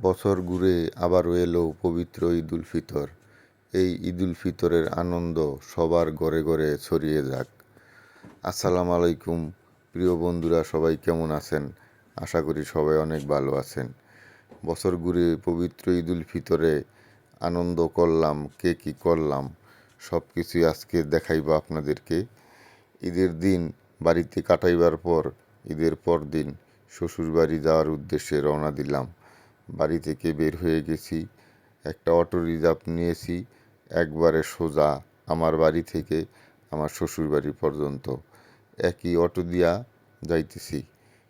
বছর ঘুরে আবারও এলো পবিত্র ঈদুল ফিতর। এই ঈদুল ফিতরের আনন্দ সবার ঘরে ঘরে ছড়িয়ে যাক। আসসালামু আলাইকুম প্রিয় বন্ধুরা, সবাই কেমন আছেন? আশা করি সবাই অনেক ভালো আছেন। বছর ঘুরে পবিত্র ঈদুল ফিতরে আনন্দ করলাম, কে কী করলাম সব কিছুই আজকে দেখাইব আপনাদেরকে। ঈদের দিন বাড়িতে কাটাইবার পর ঈদের পর দিন শ্বশুরবাড়ি যাওয়ার উদ্দেশ্যে রওনা দিলাম। বাড়ি থেকে বের হয়ে গেছি, একটা অটো রিজার্ভ নিয়েছি, একবারে সোজা আমার বাড়ি থেকে আমার শ্বশুরবাড়ি পর্যন্ত একই অটো দিয়া যাইতেছি।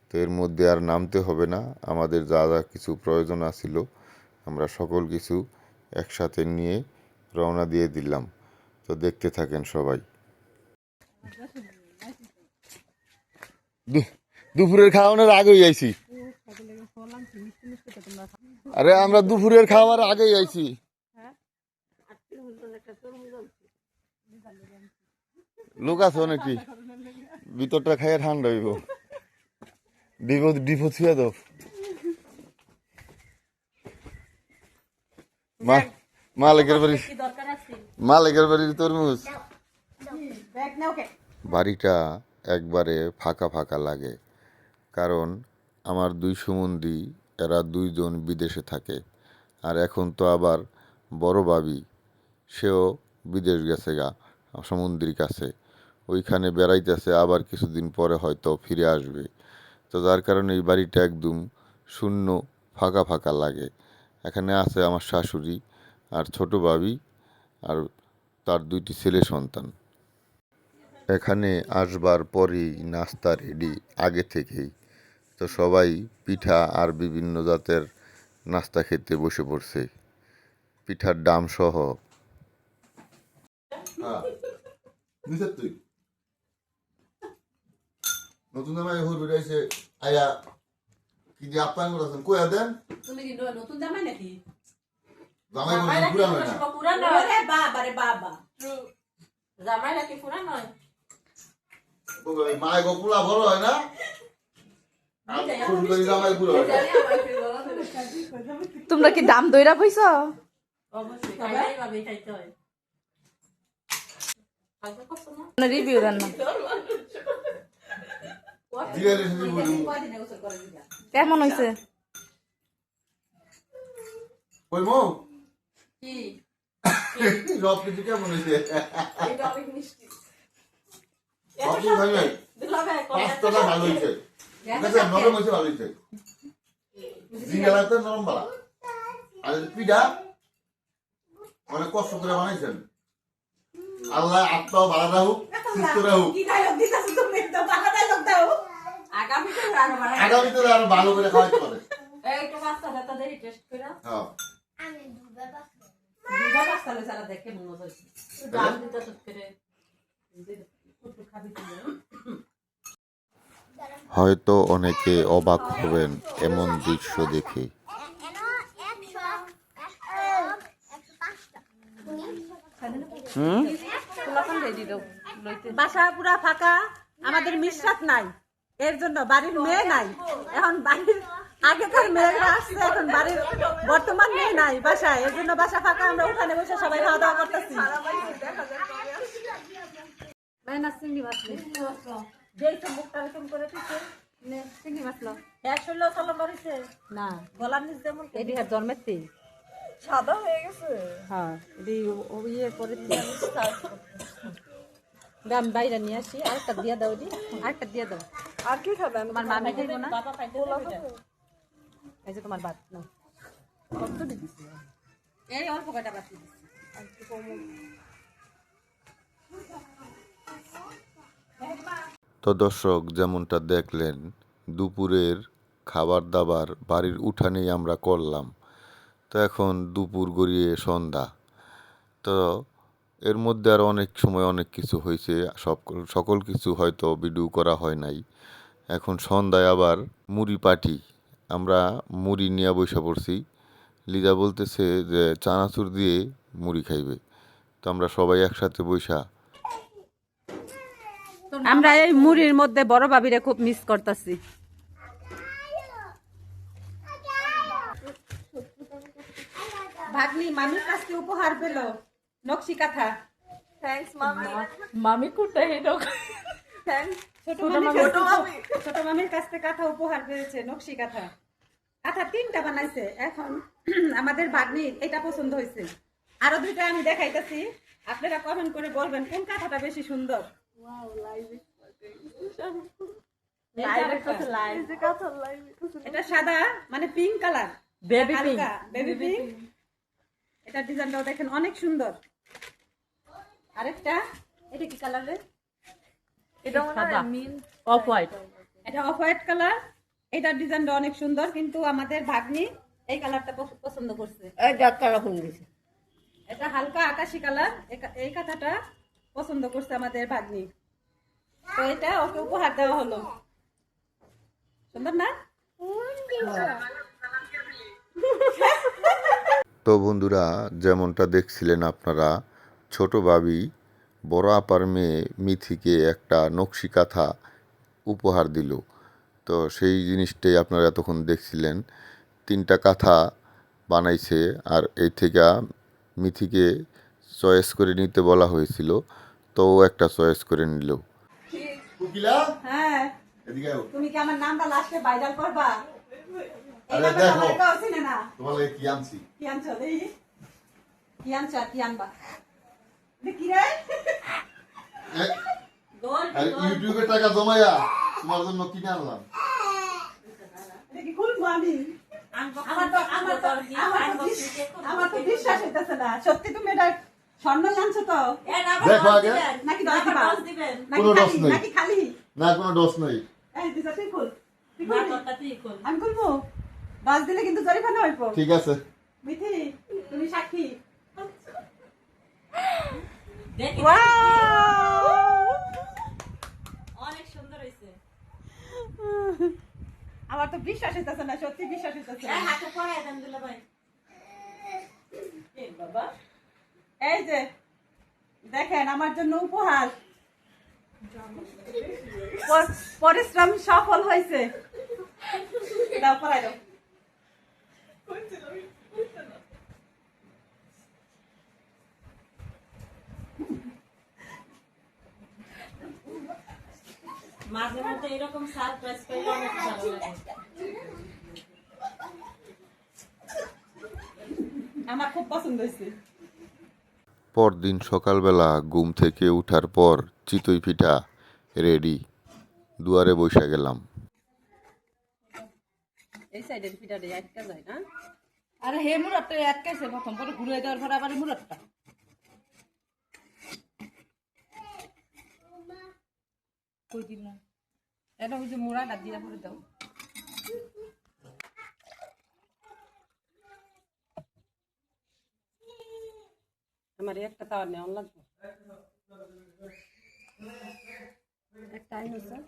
তো এর মধ্যে আর নামতে হবে না, আমাদের যা যা কিছু প্রয়োজন আছিল আমরা সকল কিছু একসাথে নিয়ে রওনা দিয়ে দিলাম। তো দেখতে থাকেন সবাই। দুপুরের খাওয়ানোর আগেই আইছি। আরে আমরা দুপুরের খাওয়ার আগেই আইছি। লোক আছে নাকি? ভিতরটা খাইয়ে ঠান্ডা হইব। ডিপো ছুঁয়ে দাও। মালিকের বাড়ির তরমুজ। বাড়িটা একবারে ফাঁকা ফাঁকা লাগে, কারণ আমার দুই সম্বন্ধী এরা দুইজন বিদেশে থাকে, আর এখন তো আবার বড় ভাবি সেও বিদেশ গেছে গা সমুদ্রের কাছে, ওইখানে বেড়াইতেছে, আবার কিছুদিন পরে হয়তো ফিরে আসবে। তো যার কারণে এই বাড়িটা একদম শূন্য ফাঁকা ফাঁকা লাগে। এখানে আছে আমার শাশুড়ি আর ছোট ভাবি আর তার দুইটি ছেলে সন্তান। এখানে আসবার পরেই নাস্তা রেডি আগে থেকেই। তো সবাই পিঠা আর বিভিন্ন জাতের নাস্তা খেতে বসে পড়ছে, পিঠার দাম সহ। নতুন জামাই হুর বিড়াইছে আয়া কি যে আপ্যায়ন করতেছেন, কই দেন? তুমি কি নতুন জামাই নাকি? জামাই বলছেন পুরানো না। পুরানো রে বাবা রে বাবা। জামাই নাকি পুরানো? ওই মায়ের গোপুলা বড় হয় না? জামাই পুরো হয়। তোমরা কি দাম দইরা কইছ? অবশ্যই খাইতেই হবে, খাইতে হয়। রিভিউ দেন না। কেমন হইছে? ওই মো কি সব কিছু কেমন হয়েছে? এটা অনেক মিষ্টি। সব কিছু ভালো হয়। পাঁচটা ভালো হয়েছে, নরম হয়েছে, ভালো হয়েছে। জিঙ্গা লাগতে নরম বালা। আর পিঠা অনেক কষ্ট করে বানাইছেন। আল্লাহ আত্মাও ভালো রাখুক, সুস্থ রাখুক। আগামীতে আরো ভালো করে খাওয়াইতে পারে। একটু পাস্তা দাও তাদের টেস্ট করে। হ্যাঁ আমি দুবার পাস্তা লই সারা দেখে মনে হচ্ছে দাম দিতে সব করে একটু খাবি তুমি। হয়তো অনেকে অবাক হবেন এমন দৃশ্য দেখে। বাসা পুরা ফাঁকা, আমাদের মিশরাত নাই, এর জন্য বাড়ির মেয়ে নাই। এখন বাড়ির আগেকার মেয়েরা আসছে, এখন বাড়ির বর্তমান মেয়ে নাই বাসায়, এর জন্য বাসা ফাঁকা। আমরা ওখানে বসে সবাই খাওয়া দাওয়া করতেছি। চিংড়ি মাছ যেই তো মুখটা এরকম করে দিচ্ছে, চিংড়ি মাছ এক শৈল চলো মরিছে না গলার নিচ যেমন এটি আর জন্মের তেই সাদা হয়ে গেছে। হ্যাঁ এটি ইয়ে করে দাম বাইরে নিয়ে আসি। আরেকটা দিয়ে দাও, এটি আরেকটা দিয়ে দাও। আর কি খাবেন? তোমার মামি খাইব না? এই যে তোমার ভাত নাও, কত দিচ্ছি এই অল্প কটা বাতি দিচ্ছি। তো দর্শক, যেমনটা দেখলেন দুপুরের খাবার দাবার বাড়ির উঠানেই আমরা করলাম। তো এখন দুপুর গড়িয়ে সন্ধ্যা। তো এর মধ্যে আর অনেক সময় অনেক কিছু হয়েছে, সকল কিছু হয়তো ভিডিও করা হয় নাই। এখন সন্ধ্যায় আবার মুড়ি পার্টি, আমরা মুড়ি নিয়ে বসে পড়ছি। লিজা বলতেছে যে চানাচুর দিয়ে মুড়ি খাইবে। তো আমরা সবাই একসাথে বসা। আমরা এই মুড়ির মধ্যে বড় ভাবিরে খুব মিস করতেছি। ভাগ্নি মামির কাছ থেকে উপহার পেল নকশি কাঁথা। থ্যাঙ্কস মামি। মামি কোথায় থ্যাঙ্কস ছোট মামির কাছ থেকে কাঁথা উপহার পেয়েছে, নকশি কাঁথা। কাঁথা 3টা বানাইছে। এখন আমাদের ভাগ্নির এটা পছন্দ হয়েছে। আরো 2টা আমি দেখাইতেছি, আপনারা কমেন্ট করে বলবেন কোন কাঁথাটা বেশি সুন্দর। এটা সাদা মানে pink colour, baby pink. Baby pink. এটা ডিজাইনটাও দেখেন অনেক সুন্দর। আরেকটা এটা কি কালার রে? এটা মনে হয় মিন অফ হোয়াইট। এটা অফ হোয়াইট কালার। এটার ডিজাইনটা অনেক সুন্দর, কিন্তু আমাদের ভাগ্নি এই কালারটা পছন্দ করছে। এটা হালকা আকাশি কালার। এই কাঁথাটা পছন্দ করছে আমাদের ভাগ্নি, তো এটা ওকে উপহার দেওয়া হলো। সুন্দর না? তো বন্ধুরা, যেমনটা দেখছিলেন আপনারা, ছোট ভাবি বড় আপার মেয়ে মিথিকে একটা নকশি কাঁথা উপহার দিল। তো সেই জিনিসটাই আপনারা এতক্ষণ দেখছিলেন। 3টা কাঁথা বানাইছে, আর এই থেকে মিথিকে চয়েস করে নিতে বলা হয়েছিল, তো ও একটা চয়েস করে নিল। হ্যাঁ, তুমি কি আমার নামটা লাস্টে ভাইরাল করবা? এই আরে নামটা দেখো। সবাই কেউ চিনে না। তোমার কি আনছি? কি আনছো দেখি? কি আনছো আর কি আনবা? দেখি রে। ইউটিউবে টাকা জমাইয়া তোমার জন্য কিনে আনলাম। দেখি খুলবো আমি। আমার তো বিশ্বাস হইতেছে না। সত্যি তুমি এটা স্বর্ণ আনছো তো? দেখো আগে। নাকি দশ দিবা? কোনো দশ নেই। নাকি খালি? না, কোনো ডোজ নেই। এই দিশা তুই খুল। তুই খুলবি? আমি খুলবো? 10 দিলে কিন্তু জরিমানা হইব। ঠিক আছে। মিথি, তুমি সাক্ষী। অনেক সুন্দর হয়েছে। আমার তো বিশ্বাস হইতেছে না, সত্যি বিশ্বাস হইতেছে না। হাতে পড়ায় দেন দিলে ভাই। বাবা, এই যে দেখেন আমার জন্য উপহার। পরিশ্রম সফল হয়েছে। দাও পড়াই দাও। মাঝে মধ্যে এরকম সারপ্রাইজ পাইলে অনেক ভালো লাগে। আমার খুব পছন্দ হয়েছে। পরদিন সকালবেলা ঘুম থেকে উঠার পর চিতই পিঠা রেডি, দুয়ারে বসে গেলাম। এই সাইডের পিঠাটা একটা যায় না? আরে হে মুরাদটা আটকাইছে প্রথম, পরে ঘুরে দেওয়ার পর আবার মুরাদটা। কই দিন না, এটা ওই যে মুরাদ আর দিয়া করে দাও। আমার একটা তাওয়া নেওয়া লাগবে। একটা আইনো স্যার,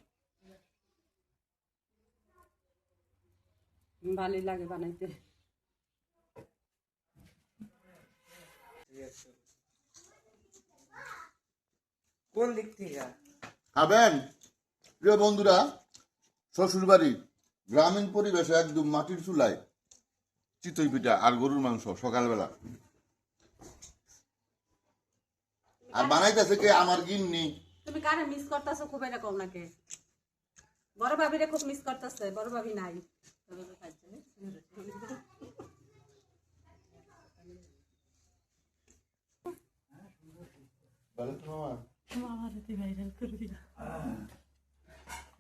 ভালোই লাগে বানাইতে। কোন দিক থেকে? খাবেন? প্রিয় বন্ধুরা, শ্বশুরবাড়ি গ্রামীণ পরিবেশে একদম মাটির চুলায় চিতই পিঠা আর গরুর মাংস সকালবেলা। আর বানাইতেছে কে? আমার গিন্নি। তুমি কারে মিস করতেছো খুব, এটা কম নাকি? বড় ভাবিরে খুব মিস করতেছে, বড় ভাবি নাই।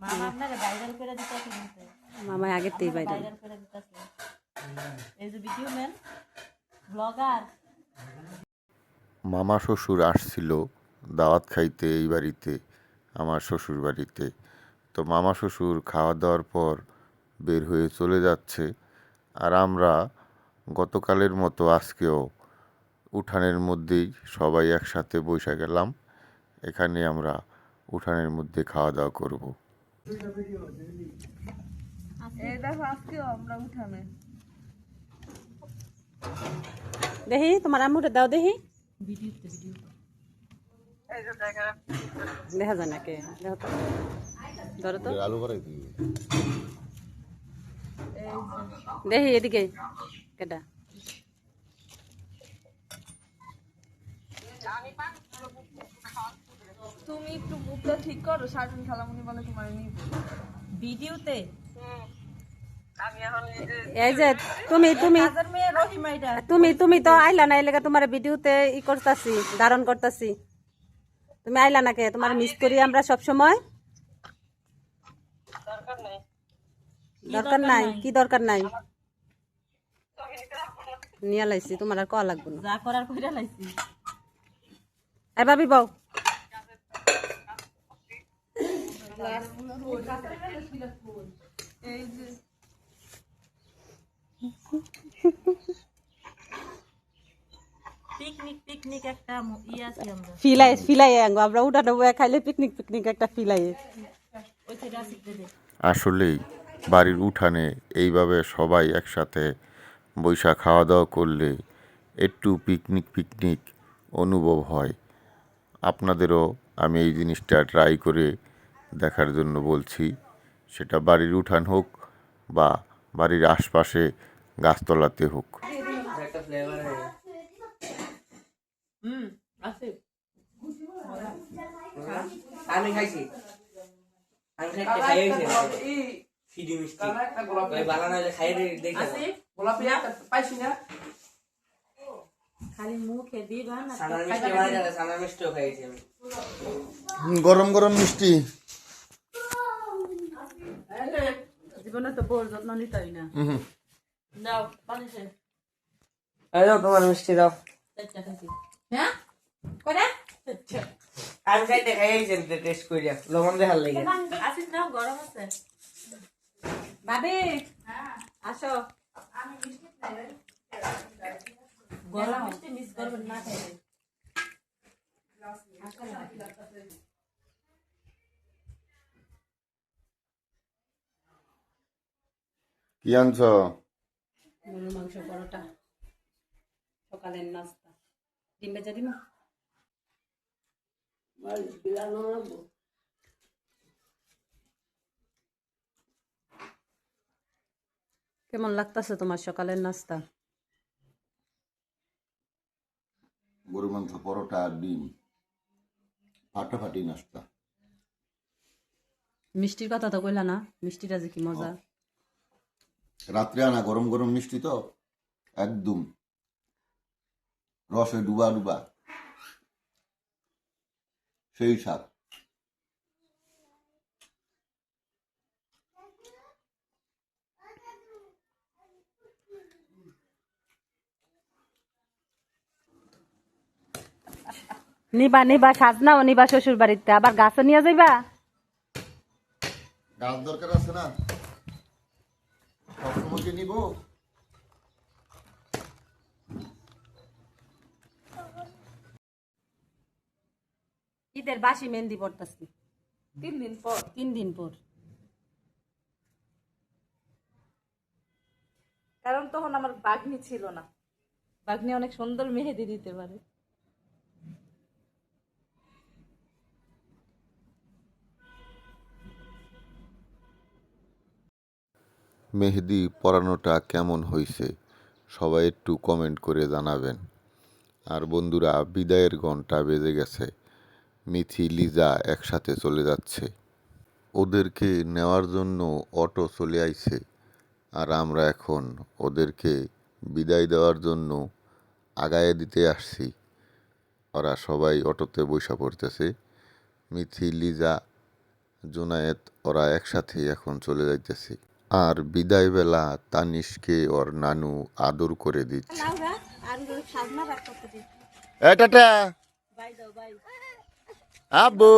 মামা আপনাকে ভাইরাল করে দিতেছে কিন্তু। মামা আগের থেকে বাইরে। ভাইরাল করে দিতেছে। এই যে ভিডিও ম্যান, ব্লগার। মামা শ্বশুর আসছিল দাওয়াত খাইতে এই বাড়িতে, আমার শ্বশুর বাড়িতে। তো মামা শ্বশুর খাওয়া দাওয়ার পর বের হয়ে চলে যাচ্ছে, আর আমরা গতকালের মতো আজকেও উঠানের মধ্যেই সবাই একসাথে বসে গেলাম। এখানে আমরা উঠানের মধ্যে খাওয়া দাওয়া করব। এই দেখো আজকেও আমরা উঠানে। দেখি তোমার আম্মুটা দাও দেখি। দেখা যায় নাকি? দেখো তো, ধরো তো আলু ভরাই দিই। দেখি এদিকে কেটা। তুমি একটু মুখটা ঠিক করো, শারমিন খালামুনি বলে তোমার নিব ভিডিওতে এই যে তুমি তুমি কাজের মেয়ে রহিমা এটা তুমি তো আইলা না, এলাকা তোমার ভিডিওতে ই করতাছি, ধারণ করতাছি। তুমি আইলা না কে? তোমার মিস করি আমরা সব সময়। দরকার নাই, কি দরকার নাই? নিয়ে লাইছি, তোমার আর কয়া লাগবে না। যা করার কইরা লাইছি। এ ভাবি বউ, এই যে পিকনিক একটা আছে আমরা ফিলাই আঙ্গো আমরা উঠানো খাইলে পিকনিক একটা ফিলাই। ওই সাইডে আছে দে। আসলেই বাড়ির উঠানে এইভাবে সবাই একসাথে বৈশা খাওয়া দাওয়া করলে একটু পিকনিক অনুভব হয়। আপনাদেরও আমি এই জিনিসটা ট্রাই করে দেখার জন্য বলছি, সেটা বাড়ির উঠান হোক বা বাড়ির আশপাশে গাছতলাতে হোক। একটা ফ্লেভার আছে আমি খাইছি খাইছি ফিডি মিষ্টি ওই বানানো হলে খাই দেখে গোলাপি পাইছি না খালি মুখে দিবা না। সানার মিষ্টি মানে যাবে সানার মিষ্টিও খাইছি আমি গরম গরম মিষ্টি। জীবনে তো বড় যত্ন নিতে হয় না। দাও পানি সে এই দাও তোমার মিষ্টি দাও চারটা খাইছি। হ্যাঁ করে আমি খাইতে খাইছি টেস্ট কইরা লবণ দেখার লাগে আসিস না, গরম আছে। ভাবি আসো। গরম মিষ্টি মিস করবেন না খাইলে। কি আনছ? গরুর মাংস, পরোটা, সকালের নাস্তা। ডিম ভেজে দিমা। কেমন লাগতাছে তোমার সকালের নাস্তা? গরু মাংস, পরোটা আর ডিম, ফাটাফাটি নাস্তা। মিষ্টির কথা তো কইলা না, মিষ্টিটা যে কি মজা। রাত্রে আনা গরম গরম মিষ্টি তো একদম রসে ডুবা সেই স্বাদ। নিবা সাজনাও নিবা শ্বশুর বাড়িতে, আবার গাছও নিয়ে যাইবা। গাছ দরকার আছে না, সবসময় কি নিব? ঈদের বাসি মেহেন্দি পড়তাছি 3 দিন পর 3 দিন পর। কারণ তখন আমার বাগনি ছিল না, বাগনি অনেক সুন্দর মেহেদি দিতে পারে। মেহেদি পরানোটা কেমন হয়েছে সবাই একটু কমেন্ট করে জানাবেন। আর বন্ধুরা, বিদায়ের ঘন্টা বেজে গেছে, মিথি লিজা একসাথে চলে যাচ্ছে। ওদেরকে নেওয়ার জন্য অটো চলে আইছে, আর আমরা এখন ওদেরকে বিদায় দেওয়ার জন্য আগায়ে দিতে আসছি। ওরা সবাই অটোতে বইসা পড়তেছে। মিথি, লিজা, জুনায়েদ ওরা একসাথে এখন চলে যাইতেছে। আর বিদায় বেলা তানিশকে ওর নানু আদর করে দিচ্ছে। টাটা আব্বু,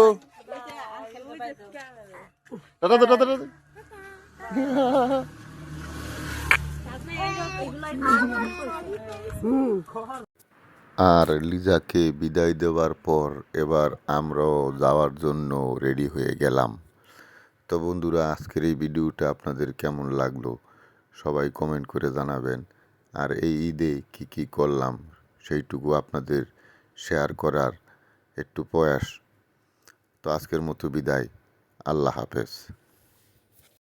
টাটা টাটা টাটা। আর লিজাকে বিদায় দেওয়ার পর এবার আমরাও যাওয়ার জন্য রেডি হয়ে গেলাম। তো বন্ধুরা, আজকের এই ভিডিওটা আপনাদের কেমন লাগলো সবাই কমেন্ট করে জানাবেন। আর এই ঈদে কি করলাম সেইটুকু আপনাদের শেয়ার করার একটু প্রয়াস। তো আজকের মতো বিদায়, আল্লাহ হাফেজ।